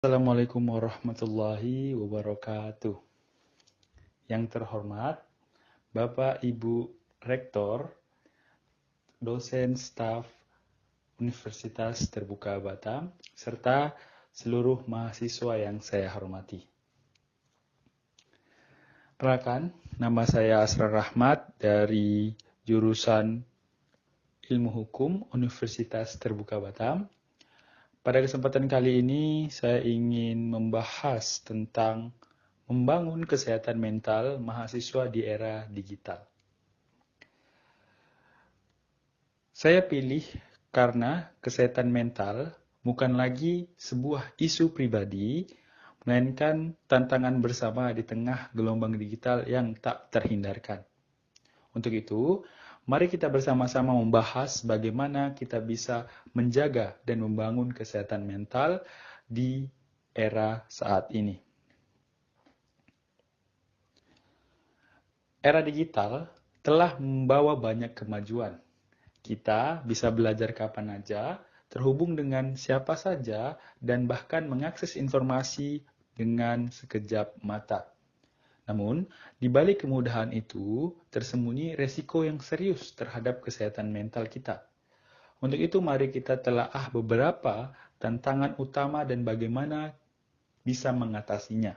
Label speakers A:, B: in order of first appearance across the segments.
A: Assalamualaikum warahmatullahi wabarakatuh. Yang terhormat, Bapak Ibu Rektor, dosen staf Universitas Terbuka Batam, serta seluruh mahasiswa yang saya hormati. Perkenalkan, nama saya Asrar Rahmat dari jurusan Ilmu Hukum Universitas Terbuka Batam. Pada kesempatan kali ini, saya ingin membahas tentang membangun kesehatan mental mahasiswa di era digital. Saya pilih karena kesehatan mental bukan lagi sebuah isu pribadi, melainkan tantangan bersama di tengah gelombang digital yang tak terhindarkan. Untuk itu, mari kita bersama-sama membahas bagaimana kita bisa menjaga dan membangun kesehatan mental di era saat ini. Era digital telah membawa banyak kemajuan. Kita bisa belajar kapan saja, terhubung dengan siapa saja, dan bahkan mengakses informasi dengan sekejap mata. Namun, di balik kemudahan itu, tersembunyi resiko yang serius terhadap kesehatan mental kita. Untuk itu, mari kita telaah beberapa tantangan utama dan bagaimana bisa mengatasinya.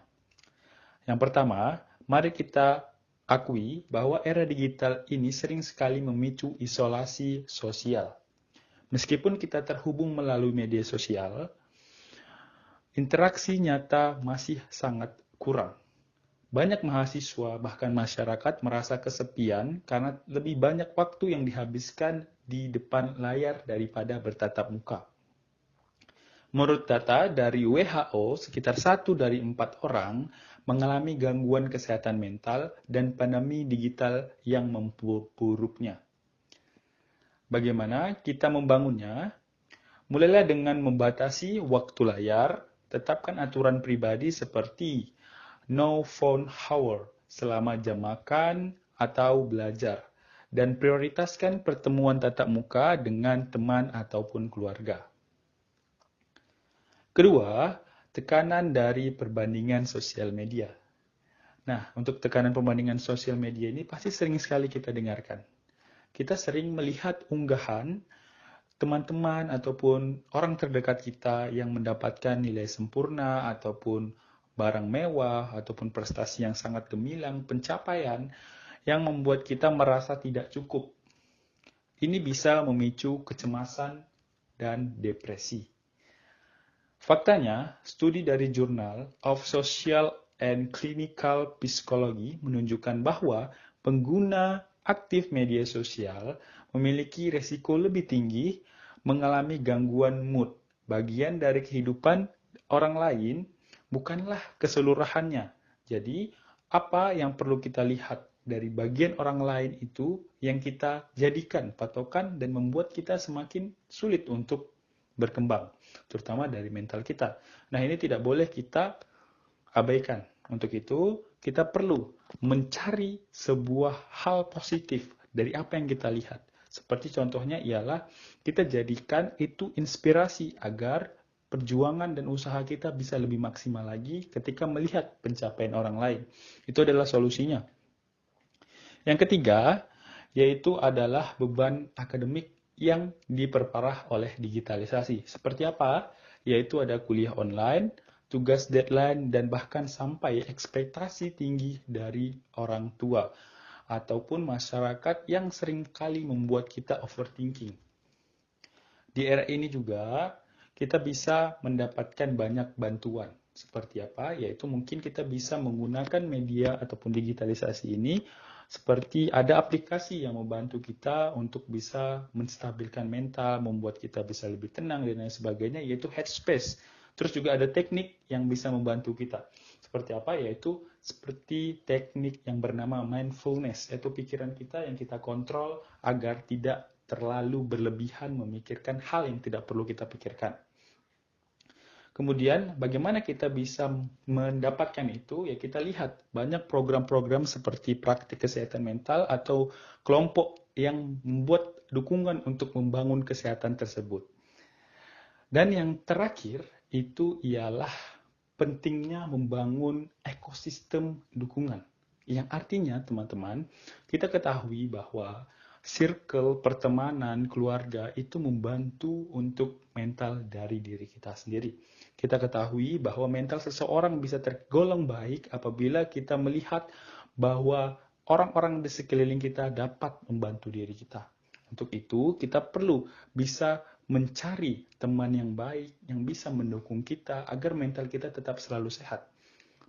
A: Yang pertama, mari kita akui bahwa era digital ini sering sekali memicu isolasi sosial. Meskipun kita terhubung melalui media sosial, interaksi nyata masih sangat kurang. Banyak mahasiswa, bahkan masyarakat merasa kesepian karena lebih banyak waktu yang dihabiskan di depan layar daripada bertatap muka. Menurut data dari WHO, sekitar 1 dari 4 orang mengalami gangguan kesehatan mental dan pandemi digital yang memburuknya. Bagaimana kita membangunnya? Mulailah dengan membatasi waktu layar, tetapkan aturan pribadi seperti no phone hour selama jam makan atau belajar, dan prioritaskan pertemuan tatap muka dengan teman ataupun keluarga. Kedua, tekanan dari perbandingan sosial media. Nah, untuk tekanan perbandingan sosial media ini pasti sering sekali kita dengarkan. Kita sering melihat unggahan teman-teman ataupun orang terdekat kita yang mendapatkan nilai sempurna ataupun barang mewah ataupun prestasi yang sangat gemilang, pencapaian yang membuat kita merasa tidak cukup. Ini bisa memicu kecemasan dan depresi. Faktanya, studi dari Journal of Social and Clinical Psychology menunjukkan bahwa pengguna aktif media sosial memiliki resiko lebih tinggi mengalami gangguan mood. Bagian dari kehidupan orang lain bukanlah keseluruhannya. Jadi, apa yang perlu kita lihat dari bagian orang lain itu yang kita jadikan patokan dan membuat kita semakin sulit untuk berkembang, terutama dari mental kita. Nah, ini tidak boleh kita abaikan. Untuk itu, kita perlu mencari sebuah hal positif dari apa yang kita lihat. Seperti contohnya ialah kita jadikan itu inspirasi agar perjuangan dan usaha kita bisa lebih maksimal lagi ketika melihat pencapaian orang lain. Itu adalah solusinya. Yang ketiga, yaitu adalah beban akademik yang diperparah oleh digitalisasi. Seperti apa? Yaitu ada kuliah online, tugas deadline, dan bahkan sampai ekspektasi tinggi dari orang tua ataupun masyarakat yang seringkali membuat kita overthinking. Di era ini juga kita bisa mendapatkan banyak bantuan. Seperti apa? Yaitu mungkin kita bisa menggunakan media ataupun digitalisasi ini seperti ada aplikasi yang membantu kita untuk bisa menstabilkan mental, membuat kita bisa lebih tenang dan lain sebagainya, yaitu Headspace. Terus juga ada teknik yang bisa membantu kita. Seperti apa? Yaitu seperti teknik yang bernama mindfulness, yaitu pikiran kita yang kita kontrol agar tidak terlalu berlebihan memikirkan hal yang tidak perlu kita pikirkan. Kemudian bagaimana kita bisa mendapatkan itu? Ya kita lihat banyak program-program seperti praktik kesehatan mental atau kelompok yang membuat dukungan untuk membangun kesehatan tersebut. Dan yang terakhir itu ialah pentingnya membangun ekosistem dukungan. Yang artinya, teman-teman, kita ketahui bahwa circle pertemanan, keluarga itu membantu untuk mental dari diri kita sendiri. Kita ketahui bahwa mental seseorang bisa tergolong baik apabila kita melihat bahwa orang-orang di sekeliling kita dapat membantu diri kita. Untuk itu, kita perlu bisa mencari teman yang baik, yang bisa mendukung kita agar mental kita tetap selalu sehat.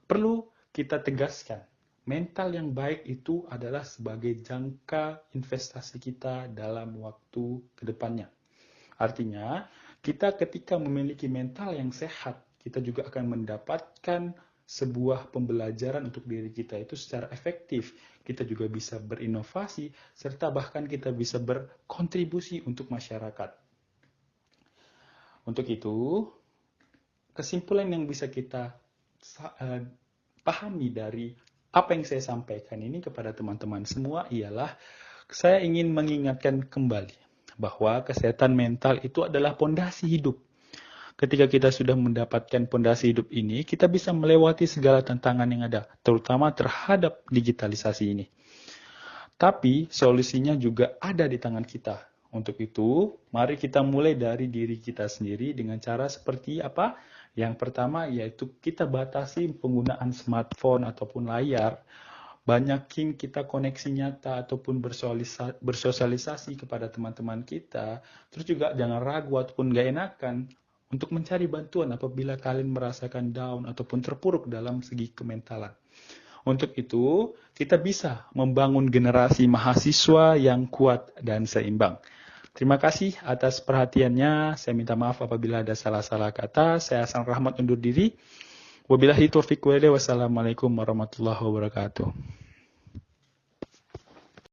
A: Perlu kita tegaskan, mental yang baik itu adalah sebagai jangka investasi kita dalam waktu ke depannya. Artinya, kita ketika memiliki mental yang sehat, kita juga akan mendapatkan sebuah pembelajaran untuk diri kita itu secara efektif. Kita juga bisa berinovasi, serta bahkan kita bisa berkontribusi untuk masyarakat. Untuk itu, kesimpulan yang bisa kita pahami dari apa yang saya sampaikan ini kepada teman-teman semua ialah saya ingin mengingatkan kembali bahwa kesehatan mental itu adalah pondasi hidup. Ketika kita sudah mendapatkan pondasi hidup ini, kita bisa melewati segala tantangan yang ada, terutama terhadap digitalisasi ini. Tapi solusinya juga ada di tangan kita. Untuk itu, mari kita mulai dari diri kita sendiri dengan cara seperti apa? Yang pertama yaitu kita batasi penggunaan smartphone ataupun layar. Banyakin kita koneksi nyata ataupun bersosialisasi kepada teman-teman kita. Terus juga jangan ragu ataupun gak enakan untuk mencari bantuan apabila kalian merasakan down ataupun terpuruk dalam segi kementalan. Untuk itu, kita bisa membangun generasi mahasiswa yang kuat dan seimbang. Terima kasih atas perhatiannya. Saya minta maaf apabila ada salah-salah kata. Saya Hasan Rahmat undur diri. Wabillahi taufiq walhidayah. Wassalamualaikum warahmatullahi wabarakatuh.